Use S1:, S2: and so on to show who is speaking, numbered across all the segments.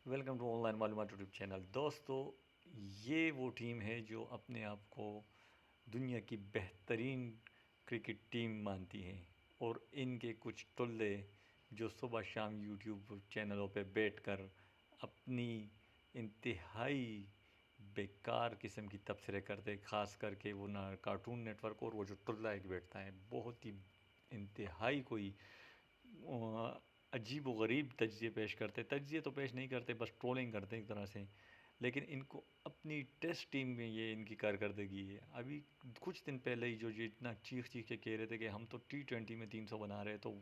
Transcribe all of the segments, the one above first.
S1: Welcome to on line معلومات YouTube channel. دوستو، یہ وہ ٹیم ہے جو اپنے آپ کو دنیا کی بہترین کرکٹ ٹیم مانتی ہے، اور ان کے کچھ ٹلے جو صبح شام یوٹیوب چینلوں پہ بیٹھ کر اپنی انتہائی بیکار قسم کی تبصرے کرتے، خاص کر کے وہ نہ کارٹون نیٹ ورک، اور وہ جو ٹلا ایک بیٹھتا ہے بہت ہی انتہائی کوئی عجیب و غریب تجزیے پیش کرتے، تجزیے تو پیش نہیں کرتے، بس ٹرولنگ کرتے ایک طرح سے۔ لیکن ان کو اپنی ٹیسٹ ٹیم میں یہ ان کی کارکردگی ہے۔ ابھی کچھ دن پہلے ہی جو اتنا چیخ چیخ کے کہہ رہے تھے کہ ہم تو T20 میں 300 بنا رہے، تو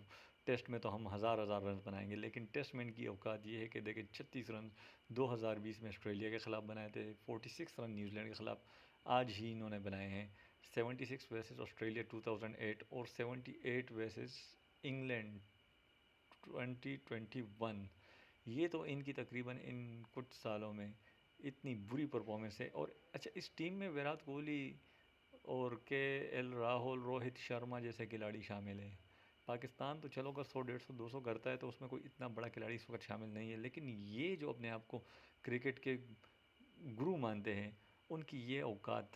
S1: ٹیسٹ میں تو ہم ہزار رنز بنائیں گے، لیکن ٹیسٹ میں ان کی اوقات یہ ہے کہ دیکھیں 36 رن 2020 میں آسٹریلیا کے خلاف بنائے تھے، 46 رن نیوزی لینڈ کے خلاف آج ہی انہوں نے بنائے ہیں، 76 ویسز آسٹریلیا 2008 اور 78 ویسز انگلینڈ 2021۔ یہ تو ان کی تقریباً ان کچھ سالوں میں اتنی بری پرفارمنس ہے۔ اور اچھا، اس ٹیم میں ویرات کوہلی اور KL راہل، روہت شرما جیسے کھلاڑی شامل ہیں۔ پاکستان تو چلو اگر 100 150 200 کرتا ہے تو اس میں کوئی اتنا بڑا کھلاڑی اس وقت شامل نہیں ہے، لیکن یہ جو اپنے آپ کو کرکٹ کے گرو مانتے ہیں، ان کی یہ اوقات،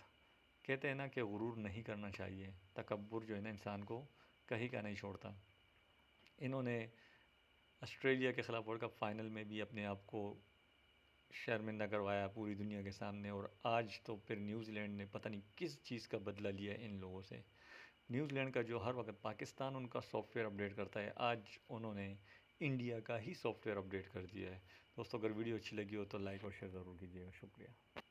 S1: کہتے ہیں نا کہ غرور نہیں کرنا چاہیے، تکبر جو ہے نا انسان کو کہیں کا نہیں چھوڑتا۔ انہوں نے آسٹریلیا کے خلاف ورلڈ کپ فائنل میں بھی اپنے آپ کو شرمندہ کروایا پوری دنیا کے سامنے، اور آج تو پھر نیوزی لینڈ نے پتہ نہیں کس چیز کا بدلہ لیا ہے ان لوگوں سے۔ نیوزی لینڈ کا جو ہر وقت پاکستان ان کا سافٹ ویئر اپڈیٹ کرتا ہے، آج انہوں نے انڈیا کا ہی سافٹ ویئر اپڈیٹ کر دیا ہے۔ دوستو، اگر ویڈیو اچھی لگی ہو تو لائک اور شیئر ضرور کیجیے گا۔ شکریہ۔